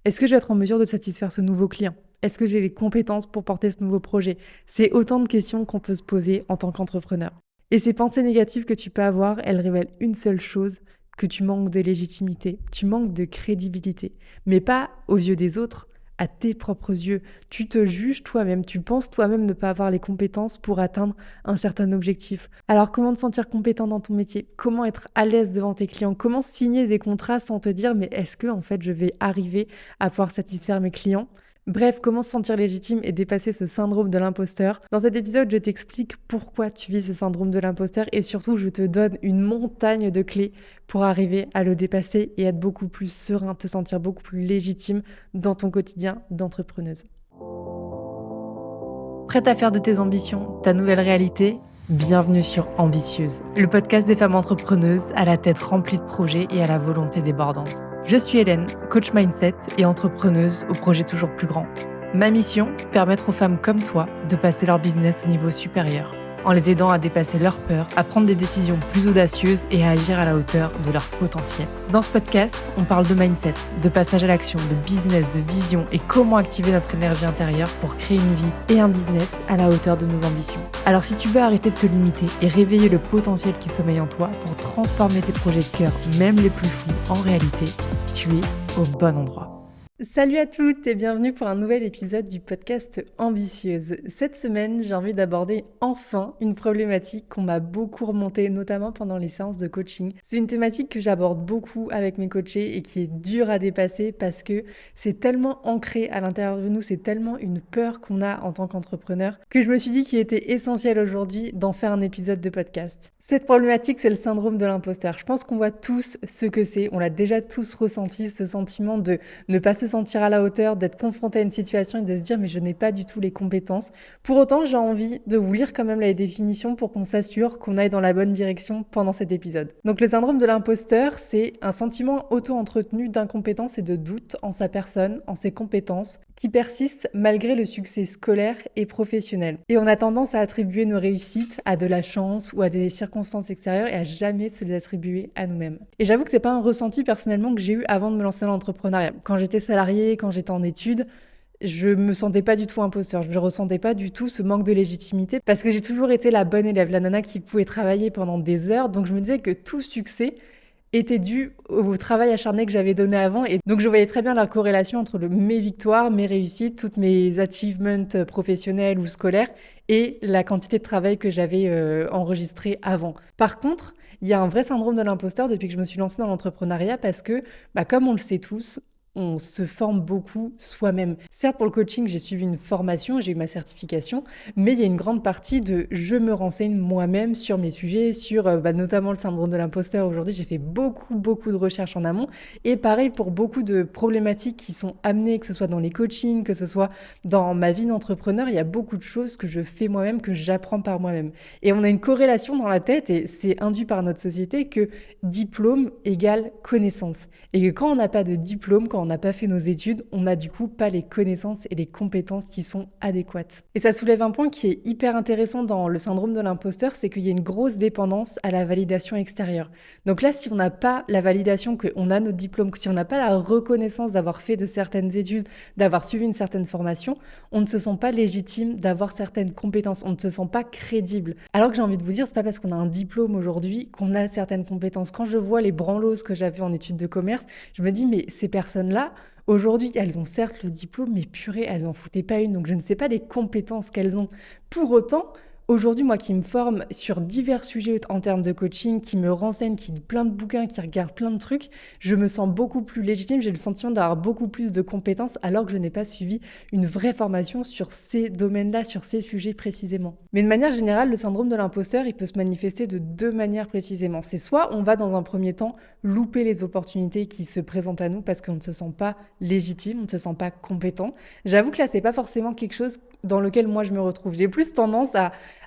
Est-ce que je vais être en mesure de satisfaire ce nouveau client? Est-ce que j'ai les compétences pour porter ce nouveau projet? C'est autant de questions qu'on peut se poser en tant qu'entrepreneur. Et ces pensées négatives que tu peux avoir, elles révèlent une seule chose, que tu manques de légitimité, tu manques de crédibilité. Mais pas aux yeux des autres, à tes propres yeux. Tu te juges toi-même, tu penses toi-même ne pas avoir les compétences pour atteindre un certain objectif. Alors comment te sentir compétent dans ton métier? Comment être à l'aise devant tes clients? Comment signer des contrats sans te dire mais est-ce que en fait je vais arriver à pouvoir satisfaire mes clients? Bref, comment se sentir légitime et dépasser ce syndrome de l'imposteur. Dans cet épisode, je t'explique pourquoi tu vis ce syndrome de l'imposteur et surtout, je te donne une montagne de clés pour arriver à le dépasser et être beaucoup plus serein, te sentir beaucoup plus légitime dans ton quotidien d'entrepreneuse. Prête à faire de tes ambitions ta nouvelle réalité? Bienvenue sur Ambitieuse, le podcast des femmes entrepreneuses à la tête remplie de projets et à la volonté débordante. Je suis Hélène, coach mindset et entrepreneuse au projet toujours plus grand. Ma mission, permettre aux femmes comme toi de passer leur business au niveau supérieur, en les aidant à dépasser leurs peurs, à prendre des décisions plus audacieuses et à agir à la hauteur de leur potentiel. Dans ce podcast, on parle de mindset, de passage à l'action, de business, de vision et comment activer notre énergie intérieure pour créer une vie et un business à la hauteur de nos ambitions. Alors si tu veux arrêter de te limiter et réveiller le potentiel qui sommeille en toi pour transformer tes projets de cœur, même les plus fous, en réalité, tu es au bon endroit. Salut à toutes et bienvenue pour un nouvel épisode du podcast Ambitieuse. Cette semaine, j'ai envie d'aborder enfin une problématique qu'on m'a beaucoup remontée, notamment pendant les séances de coaching. C'est une thématique que j'aborde beaucoup avec mes coachés et qui est dure à dépasser parce que c'est tellement ancré à l'intérieur de nous, c'est tellement une peur qu'on a en tant qu'entrepreneur que je me suis dit qu'il était essentiel aujourd'hui d'en faire un épisode de podcast. Cette problématique, c'est le syndrome de l'imposteur. Je pense qu'on voit tous ce que c'est, on l'a déjà tous ressenti, ce sentiment de ne pas se sentir à la hauteur, d'être confronté à une situation et de se dire mais je n'ai pas du tout les compétences. Pour autant, j'ai envie de vous lire quand même la définition pour qu'on s'assure qu'on aille dans la bonne direction pendant cet épisode. Donc le syndrome de l'imposteur, c'est un sentiment auto-entretenu d'incompétence et de doute en sa personne, en ses compétences, qui persiste malgré le succès scolaire et professionnel. Et on a tendance à attribuer nos réussites à de la chance ou à des circonstances extérieures et à jamais se les attribuer à nous-mêmes. Et j'avoue que c'est pas un ressenti personnellement que j'ai eu avant de me lancer dans l'entrepreneuriat. Quand j'étais salariée, quand j'étais en études, je me sentais pas du tout imposteur, je ne ressentais pas du tout ce manque de légitimité parce que j'ai toujours été la bonne élève, la nana qui pouvait travailler pendant des heures, donc je me disais que tout succès était dû au travail acharné que j'avais donné avant et donc je voyais très bien la corrélation entre mes victoires, mes réussites, toutes mes achievements professionnels ou scolaires et la quantité de travail que j'avais enregistré avant. Par contre, il y a un vrai syndrome de l'imposteur depuis que je me suis lancée dans l'entrepreneuriat parce que, comme on le sait tous, on se forme beaucoup soi-même. Certes, pour le coaching, j'ai suivi une formation, j'ai eu ma certification, mais il y a une grande partie de je me renseigne moi-même sur mes sujets, sur notamment le syndrome de l'imposteur. Aujourd'hui, j'ai fait beaucoup de recherches en amont. Et pareil pour beaucoup de problématiques qui sont amenées, que ce soit dans les coachings, que ce soit dans ma vie d'entrepreneur, il y a beaucoup de choses que je fais moi-même, que j'apprends par moi-même. Et on a une corrélation dans la tête, et c'est induit par notre société, que diplôme égale connaissance. Et que quand on n'a pas de diplôme, quand on n'a pas fait nos études, on n'a du coup pas les connaissances et les compétences qui sont adéquates. Et ça soulève un point qui est hyper intéressant dans le syndrome de l'imposteur, c'est qu'il y a une grosse dépendance à la validation extérieure. Donc là, si on n'a pas la validation qu'on a notre diplôme, si on n'a pas la reconnaissance d'avoir fait de certaines études, d'avoir suivi une certaine formation, on ne se sent pas légitime d'avoir certaines compétences, on ne se sent pas crédible. Alors que j'ai envie de vous dire, c'est pas parce qu'on a un diplôme aujourd'hui qu'on a certaines compétences. Quand je vois les branlos que j'avais en études de commerce, je me dis mais ces personnes-là, aujourd'hui, elles ont certes le diplôme, mais purée, elles n'en foutaient pas une. Donc, je ne sais pas les compétences qu'elles ont. Pour autant, aujourd'hui, moi qui me forme sur divers sujets en termes de coaching, qui me renseigne, qui lit plein de bouquins, qui regarde plein de trucs, je me sens beaucoup plus légitime, j'ai le sentiment d'avoir beaucoup plus de compétences alors que je n'ai pas suivi une vraie formation sur ces domaines-là, sur ces sujets précisément. Mais de manière générale, le syndrome de l'imposteur, il peut se manifester de deux manières précisément. C'est soit on va dans un premier temps louper les opportunités qui se présentent à nous parce qu'on ne se sent pas légitime, on ne se sent pas compétent. J'avoue que là, c'est pas forcément quelque chose dans lequel moi je me retrouve. J'ai plus tendance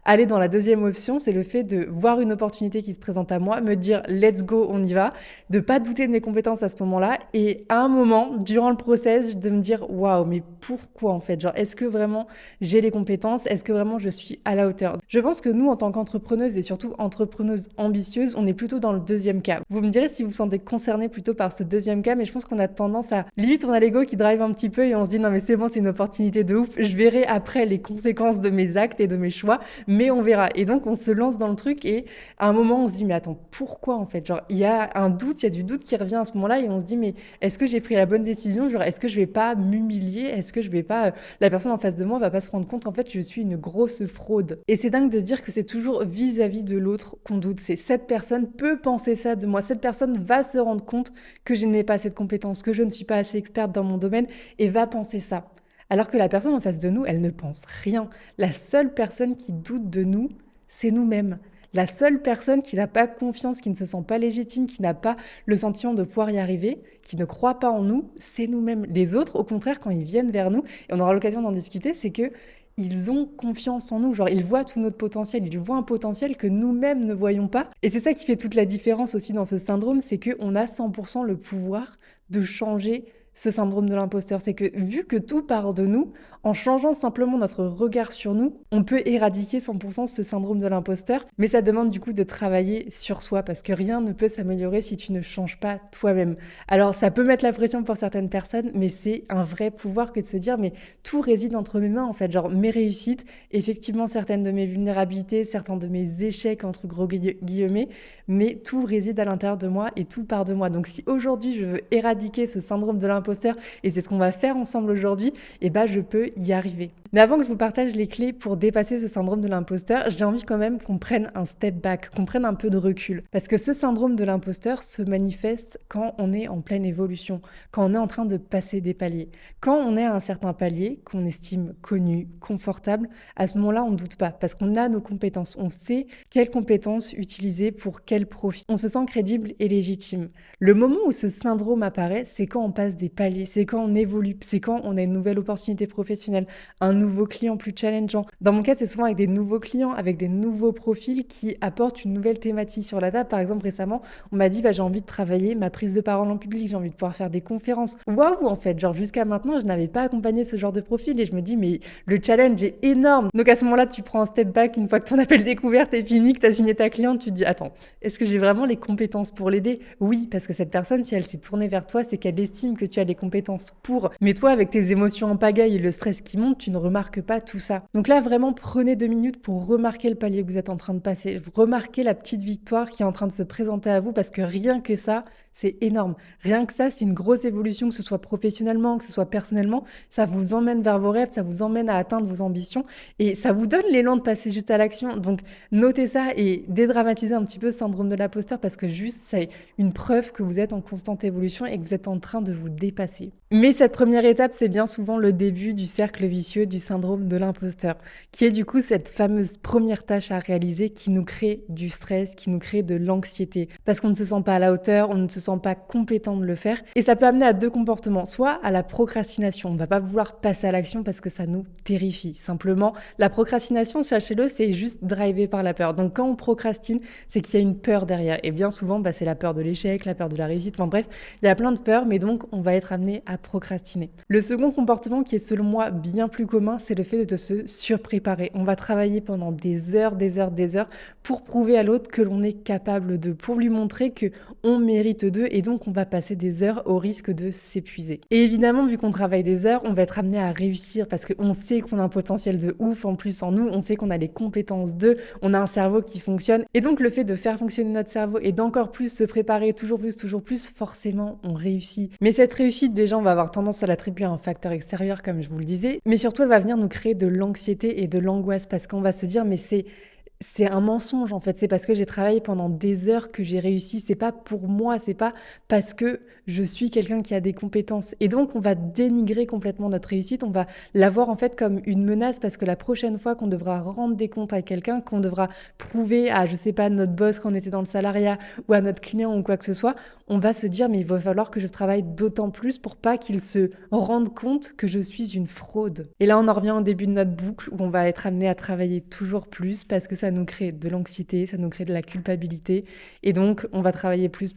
aller dans la deuxième option, c'est le fait de voir une opportunité qui se présente à moi, me dire let's go, on y va, de pas douter de mes compétences à ce moment-là et à un moment, durant le process, de me dire waouh, mais pourquoi en fait? Genre, est-ce que vraiment j'ai les compétences? Est-ce que vraiment je suis à la hauteur? Je pense que nous, en tant qu'entrepreneuses et surtout entrepreneuses ambitieuses, on est plutôt dans le deuxième cas. Vous me direz si vous vous sentez concerné plutôt par ce deuxième cas, mais je pense qu'on a tendance à limite on a l'ego qui drive un petit peu et on se dit non mais c'est bon, c'est une opportunité de ouf, je verrai après les conséquences de mes actes et de mes choix, mais on verra. Et donc on se lance dans le truc et à un moment on se dit mais attends, pourquoi en fait? Genre il y a un doute, il y a du doute qui revient à ce moment-là et on se dit mais est-ce que j'ai pris la bonne décision? Genre est-ce que je vais pas m'humilier? Est-ce que je vais pas la personne en face de moi va pas se rendre compte en fait je suis une grosse fraude. Et c'est dingue de se dire que c'est toujours vis-à-vis de l'autre qu'on doute. C'est cette personne peut penser ça de moi, cette personne va se rendre compte que je n'ai pas assez de compétences, que je ne suis pas assez experte dans mon domaine et va penser ça. Alors que la personne en face de nous, elle ne pense rien. La seule personne qui doute de nous, c'est nous-mêmes. La seule personne qui n'a pas confiance, qui ne se sent pas légitime, qui n'a pas le sentiment de pouvoir y arriver, qui ne croit pas en nous, c'est nous-mêmes. Les autres, au contraire, quand ils viennent vers nous, et on aura l'occasion d'en discuter, c'est que ils ont confiance en nous, genre ils voient tout notre potentiel, ils voient un potentiel que nous-mêmes ne voyons pas. Et c'est ça qui fait toute la différence aussi dans ce syndrome, c'est qu'on a 100% le pouvoir de changer ce syndrome de l'imposteur. C'est que vu que tout part de nous, en changeant simplement notre regard sur nous, on peut éradiquer 100% ce syndrome de l'imposteur, mais ça demande du coup de travailler sur soi parce que rien ne peut s'améliorer si tu ne changes pas toi-même. Alors ça peut mettre la pression pour certaines personnes, mais c'est un vrai pouvoir que de se dire mais tout réside entre mes mains en fait, genre mes réussites, effectivement certaines de mes vulnérabilités, certains de mes échecs entre gros guillemets, mais tout réside à l'intérieur de moi et tout part de moi. Donc si aujourd'hui je veux éradiquer ce syndrome de l'imposteur et c'est ce qu'on va faire ensemble aujourd'hui, et ben je peux y arriver. Mais avant que je vous partage les clés pour dépasser ce syndrome de l'imposteur, j'ai envie quand même qu'on prenne un step back, qu'on prenne un peu de recul. Parce que ce syndrome de l'imposteur se manifeste quand on est en pleine évolution, quand on est en train de passer des paliers. Quand on est à un certain palier qu'on estime connu, confortable, à ce moment-là, on ne doute pas parce qu'on a nos compétences. On sait quelles compétences utiliser pour quel profit. On se sent crédible et légitime. Le moment où ce syndrome apparaît, c'est quand on passe des paliers, c'est quand on évolue, c'est quand on a une nouvelle opportunité professionnelle, un nouveau client plus challengeant. Dans mon cas, c'est souvent avec des nouveaux clients, avec des nouveaux profils qui apportent une nouvelle thématique sur la table. Par exemple, récemment, on m'a dit j'ai envie de travailler ma prise de parole en public, j'ai envie de pouvoir faire des conférences. Waouh, en fait, genre jusqu'à maintenant, je n'avais pas accompagné ce genre de profil et je me dis mais le challenge est énorme. Donc à ce moment-là, tu prends un step back une fois que ton appel découverte est fini, que tu as signé ta cliente, tu te dis attends, est-ce que j'ai vraiment les compétences pour l'aider? Oui, parce que cette personne, si elle s'est tournée vers toi, c'est qu'elle estime que tu as les compétences pour. Mais toi, avec tes émotions en pagaille et le stress qui monte, tu ne remarques pas tout ça. Donc là, vraiment, prenez 2 minutes pour remarquer le palier que vous êtes en train de passer. Remarquez la petite victoire qui est en train de se présenter à vous parce que rien que ça, c'est énorme. Rien que ça, c'est une grosse évolution, que ce soit professionnellement, que ce soit personnellement. Ça vous emmène vers vos rêves, ça vous emmène à atteindre vos ambitions et ça vous donne l'élan de passer juste à l'action. Donc, notez ça et dédramatisez un petit peu ce syndrome de l'imposteur parce que juste, c'est une preuve que vous êtes en constante évolution et que vous êtes en train de vous dépasser. Mais cette première étape, c'est bien souvent le début du cercle vicieux du syndrome de l'imposteur, qui est du coup cette fameuse première tâche à réaliser qui nous crée du stress, qui nous crée de l'anxiété. Parce qu'on ne se sent pas à la hauteur, on ne se sent pas compétent de le faire. Et ça peut amener à 2 comportements, soit à la procrastination. On ne va pas vouloir passer à l'action parce que ça nous terrifie. Simplement, la procrastination, sachez-le, c'est juste drivé par la peur. Donc quand on procrastine, c'est qu'il y a une peur derrière. Et bien souvent, c'est la peur de l'échec, la peur de la réussite. Enfin bref, il y a plein de peurs, mais donc on va être amené à procrastiner. Le second comportement qui est selon moi bien plus commun, c'est le fait de se surpréparer. On va travailler pendant des heures pour prouver à l'autre que l'on est capable de, pour lui montrer que on mérite d'eux et donc on va passer des heures au risque de s'épuiser. Et évidemment, vu qu'on travaille des heures, on va être amené à réussir parce qu'on sait qu'on a un potentiel de ouf en plus en nous, on sait qu'on a les compétences d'eux, on a un cerveau qui fonctionne et donc le fait de faire fonctionner notre cerveau et d'encore plus se préparer toujours plus, forcément on réussit. Mais cette réussite, déjà, on va avoir tendance à l'attribuer à un facteur extérieur comme je vous le disais, mais surtout elle va venir nous créer de l'anxiété et de l'angoisse parce qu'on va se dire mais c'est un mensonge en fait, c'est parce que j'ai travaillé pendant des heures que j'ai réussi, c'est pas pour moi, c'est pas parce que je suis quelqu'un qui a des compétences. Et donc on va dénigrer complètement notre réussite, on va la voir en fait comme une menace parce que la prochaine fois qu'on devra rendre des comptes à quelqu'un, qu'on devra prouver à, je sais pas, notre boss quand on était dans le salariat ou à notre client ou quoi que ce soit, on va se dire mais il va falloir que je travaille d'autant plus pour pas qu'il se rende compte que je suis une fraude. Et là on en revient au début de notre boucle où on va être amené à travailler toujours plus parce que ça nous crée de l'anxiété, ça nous crée de la culpabilité. Et donc, on va travailler plus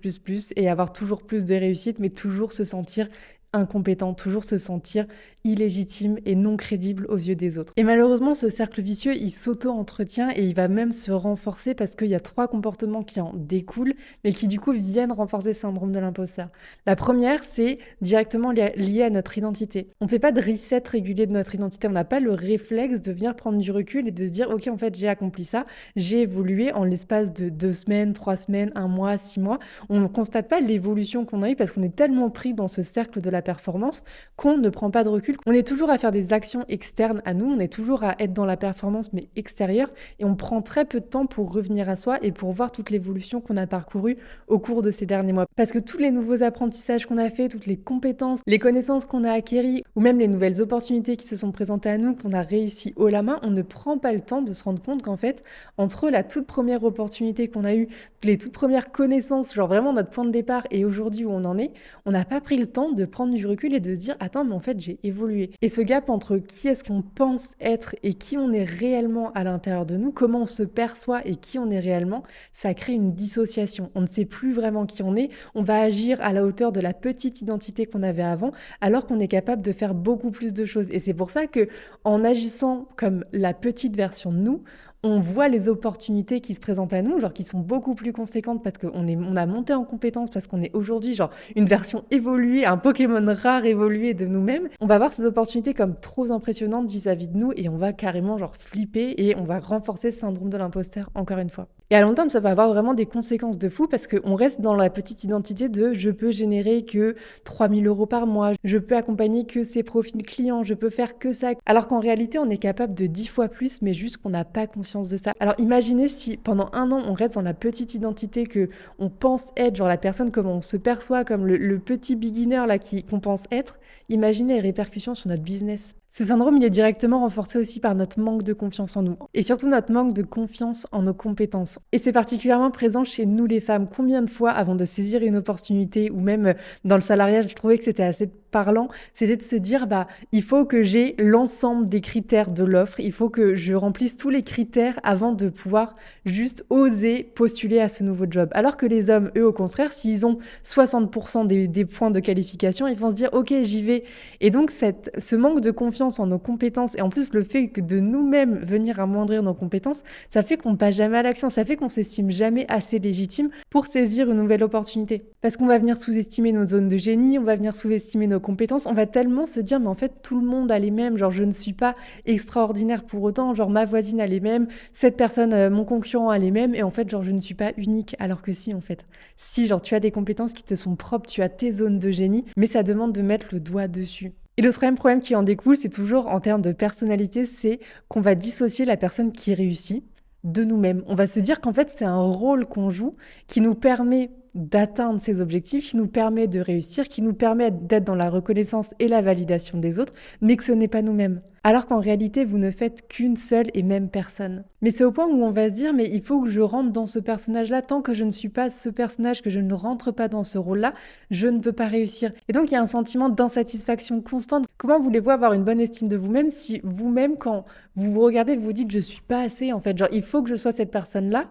et avoir toujours plus de réussite, mais toujours se sentir incompétent, toujours se sentir illégitime et non crédible aux yeux des autres. Et malheureusement, ce cercle vicieux, il s'auto-entretient et il va même se renforcer parce qu'il y a 3 comportements qui en découlent, mais qui du coup viennent renforcer le syndrome de l'imposteur. La première, c'est directement lié à notre identité. On ne fait pas de reset régulier de notre identité, on n'a pas le réflexe de venir prendre du recul et de se dire « Ok, en fait, j'ai accompli ça, j'ai évolué en l'espace de 2 semaines, 3 semaines, 1 mois, 6 mois. » On ne constate pas l'évolution qu'on a eue parce qu'on est tellement pris dans ce cercle de la performance qu'on ne prend pas de recul. On est toujours à faire des actions externes à nous, on est toujours à être dans la performance mais extérieure et on prend très peu de temps pour revenir à soi et pour voir toute l'évolution qu'on a parcourue au cours de ces derniers mois. Parce que tous les nouveaux apprentissages qu'on a fait, toutes les compétences, les connaissances qu'on a acquéries ou même les nouvelles opportunités qui se sont présentées à nous, qu'on a réussi haut la main, on ne prend pas le temps de se rendre compte qu'en fait, entre la toute première opportunité qu'on a eue, les toutes premières connaissances, genre vraiment notre point de départ et aujourd'hui où on en est, on n'a pas pris le temps de prendre du recul et de se dire « Attends, mais en fait, j'ai évolué ». Et ce gap entre qui est-ce qu'on pense être et qui on est réellement à l'intérieur de nous, comment on se perçoit et qui on est réellement, ça crée une dissociation. On ne sait plus vraiment qui on est, on va agir à la hauteur de la petite identité qu'on avait avant, alors qu'on est capable de faire beaucoup plus de choses. Et c'est pour ça que en agissant comme la petite version de nous, on voit les opportunités qui se présentent à nous, genre qui sont beaucoup plus conséquentes parce on a monté en compétence, parce qu'on est aujourd'hui genre une version évoluée, un Pokémon rare évolué de nous-mêmes. On va voir ces opportunités comme trop impressionnantes vis-à-vis de nous et on va carrément genre flipper et on va renforcer ce syndrome de l'imposteur encore une fois. Et à long terme, ça va avoir vraiment des conséquences de fou parce qu'on reste dans la petite identité de je peux générer que 3 000 € par mois, je peux accompagner que ces profils clients, je peux faire que ça. Alors qu'en réalité, on est capable de 10 fois plus, mais juste qu'on n'a pas conscience de ça. Alors imaginez si pendant 1 an, on reste dans la petite identité que on pense être, genre la personne comme on se perçoit, comme le petit beginner là qu'on pense être. Imaginez les répercussions sur notre business. Ce syndrome, il est directement renforcé aussi par notre manque de confiance en nous et surtout notre manque de confiance en nos compétences. Et c'est particulièrement présent chez nous les femmes. Combien de fois, avant de saisir une opportunité ou même dans le salariat, je trouvais que c'était assez parlant, c'était de se dire il faut que j'ai l'ensemble des critères de l'offre, il faut que je remplisse tous les critères avant de pouvoir juste oser postuler à ce nouveau job. Alors que les hommes, eux, au contraire, s'ils ont 60% des points de qualification, ils vont se dire ok, j'y vais. Et donc ce manque de confiance en nos compétences et en plus le fait que de nous-mêmes venir amoindrir nos compétences, ça fait qu'on passe jamais à l'action, ça fait qu'on s'estime jamais assez légitime pour saisir une nouvelle opportunité. Parce qu'on va venir sous-estimer nos zones de génie, on va venir sous-estimer nos compétences, on va tellement se dire mais en fait tout le monde a les mêmes, genre je ne suis pas extraordinaire pour autant, genre ma voisine a les mêmes, cette personne, mon concurrent a les mêmes et en fait genre je ne suis pas unique alors que si en fait. Si genre tu as des compétences qui te sont propres, tu as tes zones de génie, mais ça demande de mettre le doigt dessus. Et le troisième problème qui en découle, c'est toujours en termes de personnalité, c'est qu'on va dissocier la personne qui réussit de nous-mêmes. On va se dire qu'en fait, c'est un rôle qu'on joue qui nous permet d'atteindre ses objectifs, qui nous permet de réussir, qui nous permet d'être dans la reconnaissance et la validation des autres, mais que ce n'est pas nous-mêmes. Alors qu'en réalité, vous ne faites qu'une seule et même personne. Mais c'est au point où on va se dire, mais il faut que je rentre dans ce personnage-là, tant que je ne suis pas ce personnage, que je ne rentre pas dans ce rôle-là, je ne peux pas réussir. Et donc, il y a un sentiment d'insatisfaction constante. Comment voulez-vous avoir une bonne estime de vous-même si vous-même, quand vous vous regardez, vous vous dites, je suis pas assez, en fait, genre, il faut que je sois cette personne-là,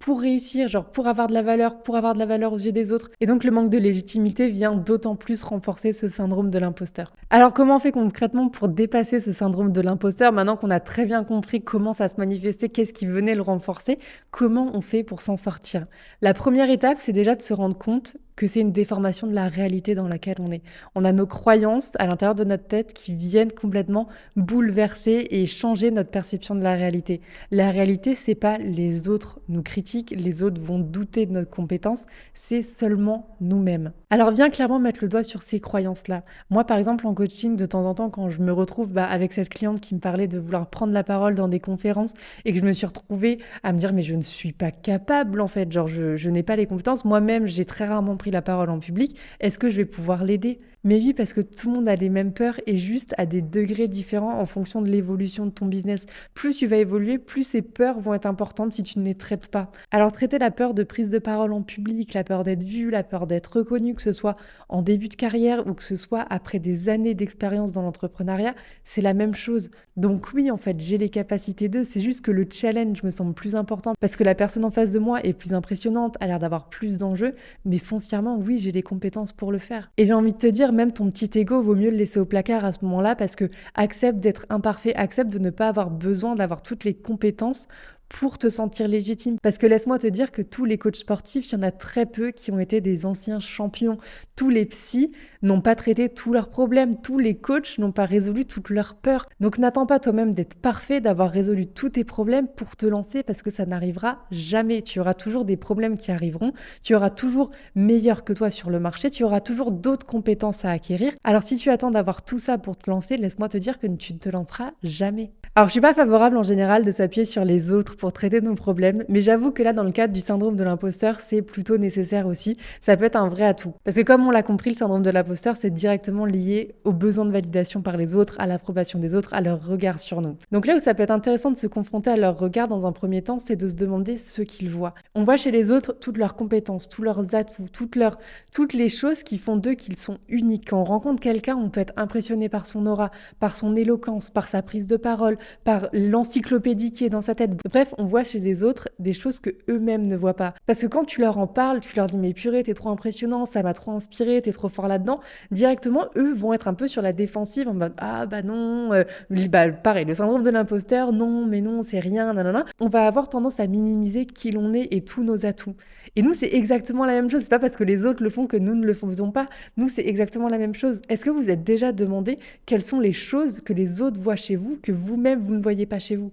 pour réussir, genre pour avoir de la valeur aux yeux des autres. Et donc le manque de légitimité vient d'autant plus renforcer ce syndrome de l'imposteur. Alors comment on fait concrètement pour dépasser ce syndrome de l'imposteur, maintenant qu'on a très bien compris comment ça se manifestait, qu'est-ce qui venait le renforcer, comment on fait pour s'en sortir? La première étape, c'est déjà de se rendre compte que c'est une déformation de la réalité dans laquelle on est. On a nos croyances à l'intérieur de notre tête qui viennent complètement bouleverser et changer notre perception de la réalité. La réalité, c'est pas les autres nous critiquent, les autres vont douter de notre compétence, c'est seulement nous-mêmes. Alors viens clairement mettre le doigt sur ces croyances-là. Moi, par exemple, en coaching, de temps en temps, quand je me retrouve avec cette cliente qui me parlait de vouloir prendre la parole dans des conférences et que je me suis retrouvée à me dire mais je ne suis pas capable en fait, genre je n'ai pas les compétences. Moi-même, j'ai très rarement pris la parole en public. Est-ce que je vais pouvoir l'aider ? Mais oui, parce que tout le monde a les mêmes peurs et juste à des degrés différents en fonction de l'évolution de ton business. Plus tu vas évoluer, plus ces peurs vont être importantes si tu ne les traites pas. Alors traiter la peur de prise de parole en public, la peur d'être vu, la peur d'être reconnu, que ce soit en début de carrière ou que ce soit après des années d'expérience dans l'entrepreneuriat, c'est la même chose. Donc oui, en fait, j'ai les capacités d'eux, c'est juste que le challenge me semble plus important parce que la personne en face de moi est plus impressionnante, a l'air d'avoir plus d'enjeux, mais foncièrement, oui, j'ai les compétences pour le faire. Et j'ai envie de te dire, même ton petit ego, vaut mieux le laisser au placard à ce moment-là parce que accepte d'être imparfait, accepte de ne pas avoir besoin d'avoir toutes les compétences pour te sentir légitime. Parce que laisse-moi te dire que tous les coachs sportifs, il y en a très peu qui ont été des anciens champions. Tous les psys n'ont pas traité tous leurs problèmes. Tous les coachs n'ont pas résolu toutes leurs peurs. Donc n'attends pas toi-même d'être parfait, d'avoir résolu tous tes problèmes pour te lancer parce que ça n'arrivera jamais. Tu auras toujours des problèmes qui arriveront. Tu auras toujours meilleur que toi sur le marché. Tu auras toujours d'autres compétences à acquérir. Alors si tu attends d'avoir tout ça pour te lancer, laisse-moi te dire que tu ne te lanceras jamais. Alors je suis pas favorable en général de s'appuyer sur les autres pour traiter nos problèmes, mais j'avoue que là dans le cadre du syndrome de l'imposteur, c'est plutôt nécessaire aussi. Ça peut être un vrai atout. Parce que comme on l'a compris, le syndrome de l'imposteur, c'est directement lié au besoin de validation par les autres, à l'approbation des autres, à leur regard sur nous. Donc là où ça peut être intéressant de se confronter à leur regard dans un premier temps, c'est de se demander ce qu'ils voient. On voit chez les autres toutes leurs compétences, tous leurs atouts, toutes les choses qui font d'eux qu'ils sont uniques. Quand on rencontre quelqu'un, on peut être impressionné par son aura, par son éloquence, par sa prise de parole, par l'encyclopédie qui est dans sa tête. Bref, on voit chez les autres des choses que eux-mêmes ne voient pas. Parce que quand tu leur en parles, tu leur dis mais purée, t'es trop impressionnant, ça m'a trop inspiré, t'es trop fort là-dedans. Directement, eux vont être un peu sur la défensive en mode ah bah non, pareil, le syndrome de l'imposteur, non mais non, c'est rien, nanana. On va avoir tendance à minimiser qui l'on est et tous nos atouts. Et nous, c'est exactement la même chose. C'est pas parce que les autres le font que nous ne le faisons pas. Nous, c'est exactement la même chose. Est-ce que vous êtes déjà demandé quelles sont les choses que les autres voient chez vous, que vous-même, vous ne voyez pas chez vous ?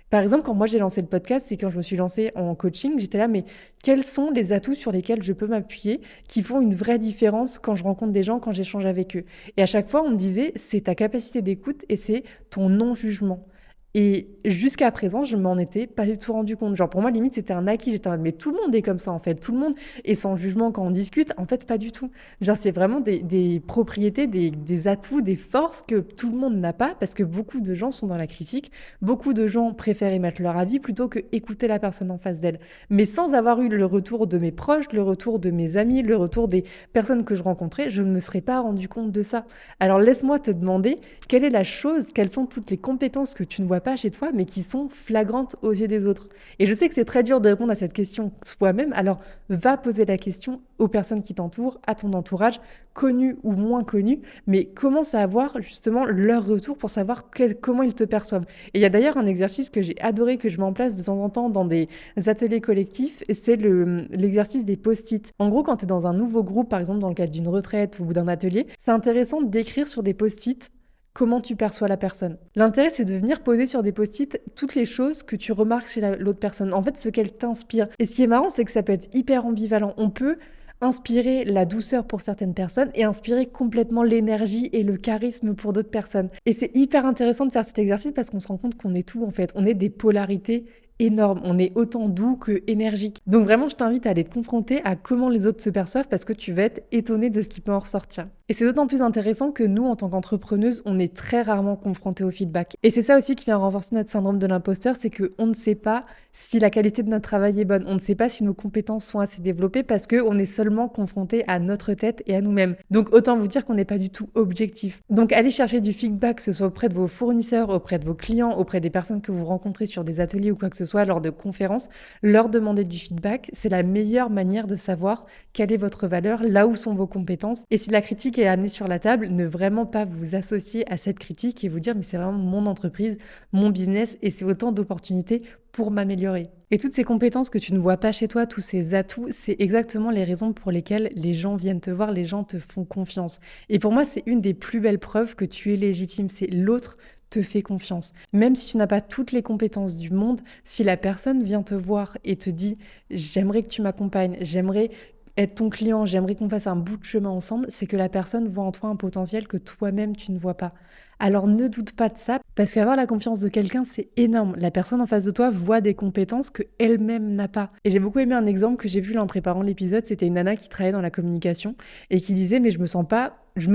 Par exemple, quand moi j'ai lancé le podcast, c'est quand je me suis lancée en coaching, j'étais là, mais quels sont les atouts sur lesquels je peux m'appuyer qui font une vraie différence quand je rencontre des gens, quand j'échange avec eux ? Et à chaque fois, on me disait, c'est ta capacité d'écoute et c'est ton non-jugement. Et jusqu'à présent, je m'en étais pas du tout rendu compte. Genre pour moi, limite, c'était un acquis. J'étais en mode, mais tout le monde est comme ça en fait. Tout le monde est sans jugement quand on discute. En fait, pas du tout. Genre c'est vraiment des propriétés, des atouts, des forces que tout le monde n'a pas parce que beaucoup de gens sont dans la critique. Beaucoup de gens préfèrent émettre leur avis plutôt que écouter la personne en face d'elle. Mais sans avoir eu le retour de mes proches, le retour de mes amis, le retour des personnes que je rencontrais, je ne me serais pas rendu compte de ça. Alors laisse-moi te demander quelle est la chose, quelles sont toutes les compétences que tu ne vois pas chez toi, mais qui sont flagrantes aux yeux des autres. Et je sais que c'est très dur de répondre à cette question soi-même, alors va poser la question aux personnes qui t'entourent, à ton entourage, connu ou moins connu, mais commence à avoir justement leur retour pour savoir comment ils te perçoivent. Et il y a d'ailleurs un exercice que j'ai adoré, que je mets en place de temps en temps dans des ateliers collectifs, et c'est l'exercice des post-it. En gros, quand tu es dans un nouveau groupe, par exemple dans le cadre d'une retraite ou d'un atelier, c'est intéressant d'écrire sur des post-it comment tu perçois la personne. L'intérêt, c'est de venir poser sur des post-it toutes les choses que tu remarques chez l'autre personne. En fait, ce qu'elle t'inspire. Et ce qui est marrant, c'est que ça peut être hyper ambivalent. On peut inspirer la douceur pour certaines personnes et inspirer complètement l'énergie et le charisme pour d'autres personnes. Et c'est hyper intéressant de faire cet exercice parce qu'on se rend compte qu'on est tout, en fait. On est des polarités énorme. On est autant doux que énergique. Donc vraiment, je t'invite à aller te confronter à comment les autres se perçoivent parce que tu vas être étonné de ce qui peut en ressortir. Et c'est d'autant plus intéressant que nous, en tant qu'entrepreneuses, on est très rarement confrontés au feedback. Et c'est ça aussi qui vient renforcer notre syndrome de l'imposteur, c'est qu'on ne sait pas si la qualité de notre travail est bonne. On ne sait pas si nos compétences sont assez développées parce qu'on est seulement confronté à notre tête et à nous-mêmes. Donc autant vous dire qu'on n'est pas du tout objectif. Donc allez chercher du feedback, que ce soit auprès de vos fournisseurs, auprès de vos clients, auprès des personnes que vous rencontrez sur des ateliers ou quoi que ce soit. soit lors de conférences, leur demander du feedback, c'est la meilleure manière de savoir quelle est votre valeur, là où sont vos compétences. Et si la critique est amenée sur la table, ne vraiment pas vous associer à cette critique et vous dire mais c'est vraiment mon entreprise, mon business et c'est autant d'opportunités pour m'améliorer. Et toutes ces compétences que tu ne vois pas chez toi, tous ces atouts, c'est exactement les raisons pour lesquelles les gens viennent te voir, les gens te font confiance. Et pour moi, c'est une des plus belles preuves que tu es légitime, c'est l'autre te fait confiance. Même si tu n'as pas toutes les compétences du monde, si la personne vient te voir et te dit « j'aimerais que tu m'accompagnes, j'aimerais être ton client, j'aimerais qu'on fasse un bout de chemin ensemble », c'est que la personne voit en toi un potentiel que toi-même tu ne vois pas. Alors ne doute pas de ça, parce qu'avoir la confiance de quelqu'un, c'est énorme. La personne en face de toi voit des compétences qu'elle-même n'a pas. Et j'ai beaucoup aimé un exemple que j'ai vu là en préparant l'épisode, c'était une nana qui travaillait dans la communication et qui disait « mais je me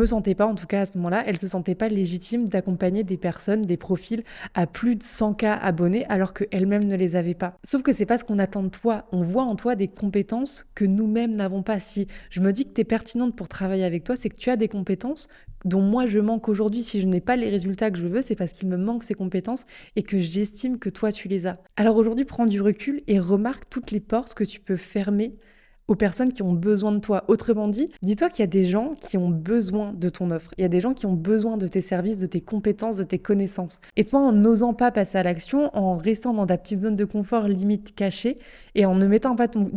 sentais pas en tout cas à ce moment-là, elle se sentait pas légitime d'accompagner des personnes, des profils à plus de 100K abonnés alors qu'elle-même ne les avait pas. » Sauf que c'est pas ce qu'on attend de toi. On voit en toi des compétences que nous-mêmes n'avons pas. Si je me dis que tu es pertinente pour travailler avec toi, c'est que tu as des compétences dont moi je manque aujourd'hui. Si je n'ai pas les résultats que je veux, c'est parce qu'il me manque ces compétences et que j'estime que toi tu les as. Alors aujourd'hui, prends du recul et remarque toutes les portes que tu peux fermer aux personnes qui ont besoin de toi. Autrement dit, dis-toi qu'il y a des gens qui ont besoin de ton offre. Il y a des gens qui ont besoin de tes services, de tes compétences, de tes connaissances. Et toi, en n'osant pas passer à l'action, en restant dans ta petite zone de confort limite cachée et en ne mettant pas ton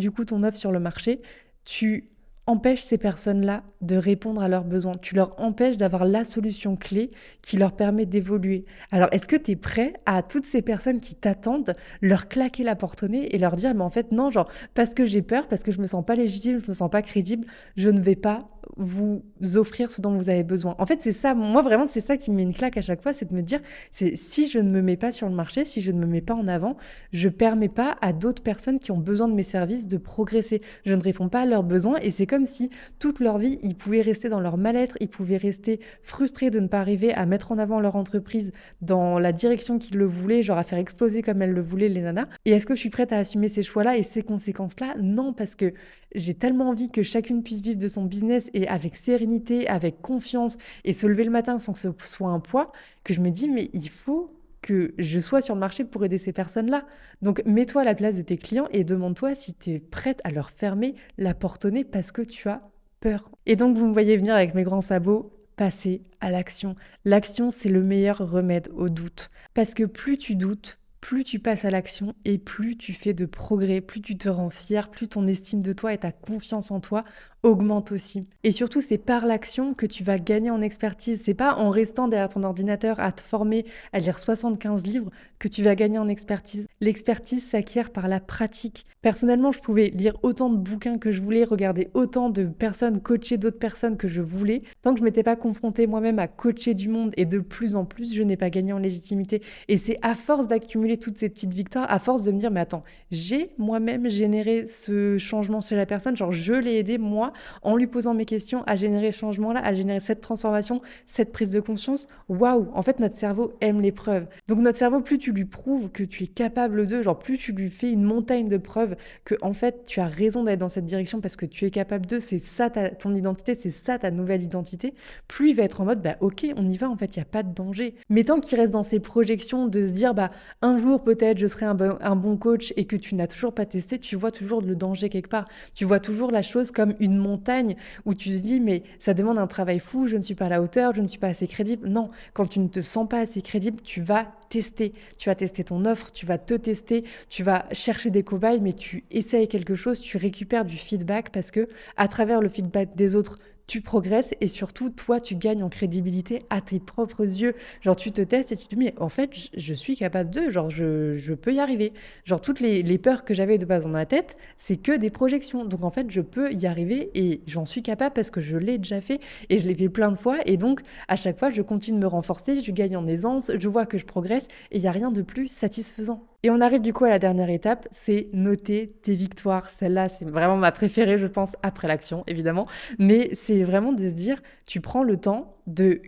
offre sur le marché, tu empêches ces personnes-là de répondre à leurs besoins. Tu leur empêches d'avoir la solution clé qui leur permet d'évoluer. Alors, est-ce que tu es prêt à toutes ces personnes qui t'attendent, leur claquer la porte au nez et leur dire, mais en fait, non, genre, parce que j'ai peur, parce que je me sens pas légitime, je me sens pas crédible, je ne vais pas vous offrir ce dont vous avez besoin. En fait, c'est ça, moi vraiment, c'est ça qui me met une claque à chaque fois, c'est de me dire, c'est si je ne me mets pas sur le marché, si je ne me mets pas en avant, je permets pas à d'autres personnes qui ont besoin de mes services de progresser. Je ne réponds pas à leurs besoins et c'est comme si toute leur vie, ils pouvaient rester dans leur mal-être, ils pouvaient rester frustrés de ne pas arriver à mettre en avant leur entreprise dans la direction qu'ils le voulaient, genre à faire exploser comme elles le voulaient les nanas. Et est-ce que je suis prête à assumer ces choix-là et ces conséquences-là? Non, parce que j'ai tellement envie que chacune puisse vivre de son business et avec sérénité, avec confiance et se lever le matin sans que ce soit un poids, que je me dis mais il faut que je sois sur le marché pour aider ces personnes-là. Donc mets-toi à la place de tes clients et demande-toi si tu es prête à leur fermer la porte au nez parce que tu as peur. Et donc vous me voyez venir avec mes grands sabots, passer à l'action. L'action, c'est le meilleur remède au doute. Parce que plus tu doutes, plus tu passes à l'action et plus tu fais de progrès, plus tu te rends fier, plus ton estime de toi et ta confiance en toi augmente aussi. Et surtout, c'est par l'action que tu vas gagner en expertise. C'est pas en restant derrière ton ordinateur à te former, à lire 75 livres que tu vas gagner en expertise. L'expertise s'acquiert par la pratique. Personnellement, je pouvais lire autant de bouquins que je voulais, regarder autant de personnes, coacher d'autres personnes que je voulais. Tant que je m'étais pas confrontée moi-même à coacher du monde et de plus en plus, je n'ai pas gagné en légitimité. Et c'est à force d'accumuler toutes ces petites victoires, à force de me dire, mais attends, j'ai moi-même généré ce changement chez la personne, genre je l'ai aidé moi, en lui posant mes questions, à générer ce changement-là, à générer cette transformation, cette prise de conscience. Waouh, en fait, notre cerveau aime les preuves. Donc notre cerveau, plus tu lui prouves que tu es capable de, genre plus tu lui fais une montagne de preuves que en fait, tu as raison d'aller dans cette direction parce que tu es capable de, c'est ça ton identité, c'est ça ta nouvelle identité, plus il va être en mode, bah ok, on y va, en fait, il n'y a pas de danger. Mais tant qu'il reste dans ses projections de se dire, bah un jour peut-être je serai un bon coach et que tu n'as toujours pas testé, tu vois toujours le danger quelque part. Tu vois toujours la chose comme une montagne où tu te dis mais ça demande un travail fou, je ne suis pas à la hauteur, je ne suis pas assez crédible. Non, quand tu ne te sens pas assez crédible, tu vas tester. Tu vas tester ton offre, tu vas te tester, tu vas chercher des cobayes, mais tu essayes quelque chose, tu récupères du feedback parce que à travers le feedback des autres, tu progresses et surtout, toi, tu gagnes en crédibilité à tes propres yeux. Genre, tu te testes et tu te dis, mais en fait, je suis capable de, genre, je peux y arriver. Genre, toutes les peurs que j'avais de base dans ma tête, c'est que des projections. Donc, en fait, je peux y arriver et j'en suis capable parce que je l'ai déjà fait et je l'ai fait plein de fois. Et donc, à chaque fois, je continue de me renforcer, je gagne en aisance, je vois que je progresse et il n'y a rien de plus satisfaisant. Et on arrive du coup à la dernière étape, c'est noter tes victoires. Celle-là, c'est vraiment ma préférée, je pense, après l'action, évidemment. Mais c'est vraiment de se dire, tu prends le temps de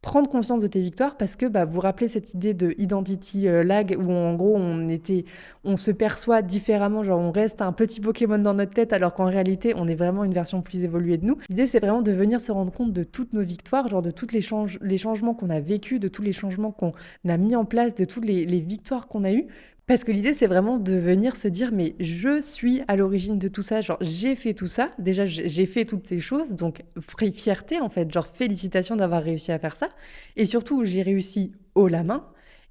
prendre conscience de tes victoires parce que vous vous rappelez cette idée de identity lag où en gros on se perçoit différemment, genre on reste un petit Pokémon dans notre tête alors qu'en réalité on est vraiment une version plus évoluée de nous. L'idée c'est vraiment de venir se rendre compte de toutes nos victoires, genre de tous les changements qu'on a vécus, de tous les changements qu'on a mis en place, de toutes les victoires qu'on a eues Parce que l'idée, c'est vraiment de venir se dire, mais je suis à l'origine de tout ça. Genre, j'ai fait tout ça. Déjà, j'ai fait toutes ces choses. Donc, fierté, en fait. Genre, félicitations d'avoir réussi à faire ça. Et surtout, j'ai réussi haut la main.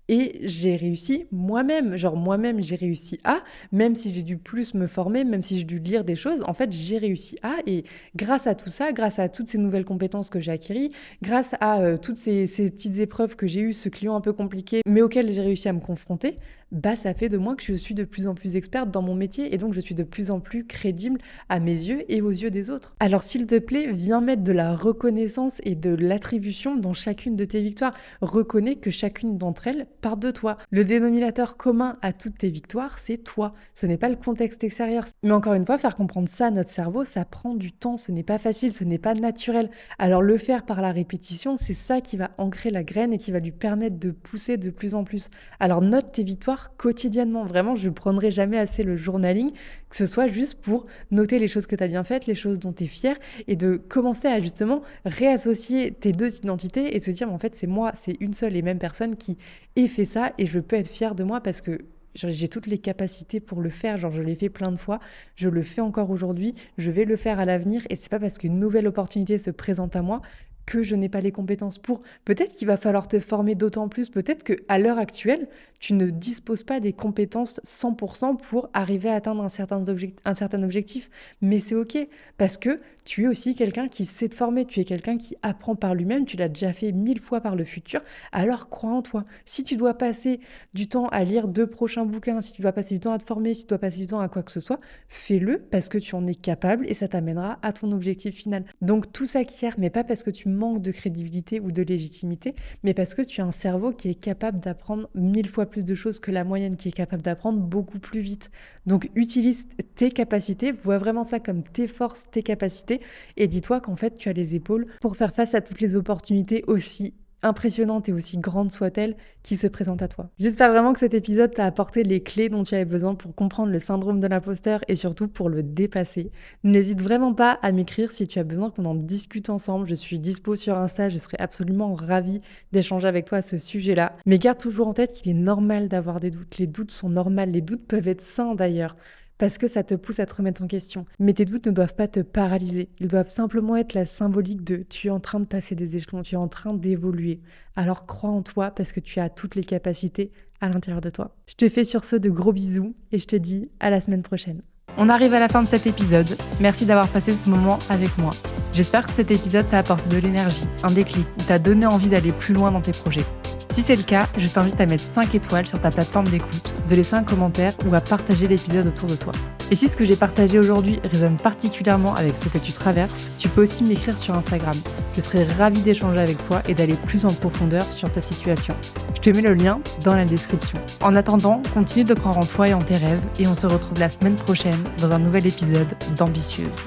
Et j'ai réussi moi-même. Genre, moi-même, j'ai réussi à, même si j'ai dû plus me former, même si j'ai dû lire des choses, en fait, j'ai réussi à. Et grâce à tout ça, grâce à toutes ces nouvelles compétences que j'ai acquises, grâce à toutes ces petites épreuves que j'ai eues, ce client un peu compliqué, mais auquel j'ai réussi à me confronter, bah ça fait de moi que je suis de plus en plus experte dans mon métier et donc je suis de plus en plus crédible à mes yeux et aux yeux des autres. Alors s'il te plaît, viens mettre de la reconnaissance et de l'attribution dans chacune de tes victoires. Reconnais que chacune d'entre elles part de toi. Le dénominateur commun à toutes tes victoires, c'est toi. Ce n'est pas le contexte extérieur. Mais encore une fois, faire comprendre ça à notre cerveau, ça prend du temps, ce n'est pas facile, ce n'est pas naturel. Alors le faire par la répétition, c'est ça qui va ancrer la graine et qui va lui permettre de pousser de plus en plus. Alors note tes victoires quotidiennement. Vraiment, je ne prendrai jamais assez le journaling, que ce soit juste pour noter les choses que tu as bien faites, les choses dont tu es fier et de commencer à justement réassocier tes deux identités et te dire, en fait, c'est moi, c'est une seule et même personne qui ait fait ça et je peux être fière de moi parce que j'ai toutes les capacités pour le faire, genre je l'ai fait plein de fois, je le fais encore aujourd'hui, je vais le faire à l'avenir et c'est pas parce qu'une nouvelle opportunité se présente à moi que je n'ai pas les compétences pour. Peut-être qu'il va falloir te former d'autant plus, peut-être qu'à l'heure actuelle, tu ne disposes pas des compétences 100% pour arriver à atteindre un certain objectif, mais c'est ok, parce que tu es aussi quelqu'un qui sait te former, tu es quelqu'un qui apprend par lui-même, tu l'as déjà fait 1000 fois par le futur, alors crois en toi. Si tu dois passer du temps à lire 2 prochains bouquins, si tu dois passer du temps à te former, si tu dois passer du temps à quoi que ce soit, fais-le parce que tu en es capable et ça t'amènera à ton objectif final. Donc tout s'acquiert, mais pas parce que tu manques de crédibilité ou de légitimité, mais parce que tu as un cerveau qui est capable d'apprendre 1000 fois plus de choses que la moyenne, qui est capable d'apprendre beaucoup plus vite. Donc utilise tes capacités, vois vraiment ça comme tes forces, tes capacités, et dis-toi qu'en fait tu as les épaules pour faire face à toutes les opportunités aussi impressionnante et aussi grande soit-elle qui se présente à toi. J'espère vraiment que cet épisode t'a apporté les clés dont tu avais besoin pour comprendre le syndrome de l'imposteur et surtout pour le dépasser. N'hésite vraiment pas à m'écrire si tu as besoin qu'on en discute ensemble. Je suis dispo sur Insta, je serai absolument ravie d'échanger avec toi à ce sujet-là. Mais garde toujours en tête qu'il est normal d'avoir des doutes. Les doutes sont normaux, les doutes peuvent être sains d'ailleurs, parce que ça te pousse à te remettre en question. Mais tes doutes ne doivent pas te paralyser. Ils doivent simplement être la symbolique de tu es en train de passer des échelons, tu es en train d'évoluer. Alors crois en toi parce que tu as toutes les capacités à l'intérieur de toi. Je te fais sur ce de gros bisous et je te dis à la semaine prochaine. On arrive à la fin de cet épisode. Merci d'avoir passé ce moment avec moi. J'espère que cet épisode t'a apporté de l'énergie, un déclic, ou t'a donné envie d'aller plus loin dans tes projets. Si c'est le cas, je t'invite à mettre 5 étoiles sur ta plateforme d'écoute, de laisser un commentaire ou à partager l'épisode autour de toi. Et si ce que j'ai partagé aujourd'hui résonne particulièrement avec ce que tu traverses, tu peux aussi m'écrire sur Instagram. Je serai ravie d'échanger avec toi et d'aller plus en profondeur sur ta situation. Je te mets le lien dans la description. En attendant, continue de croire en toi et en tes rêves et on se retrouve la semaine prochaine dans un nouvel épisode d'Ambitieuse.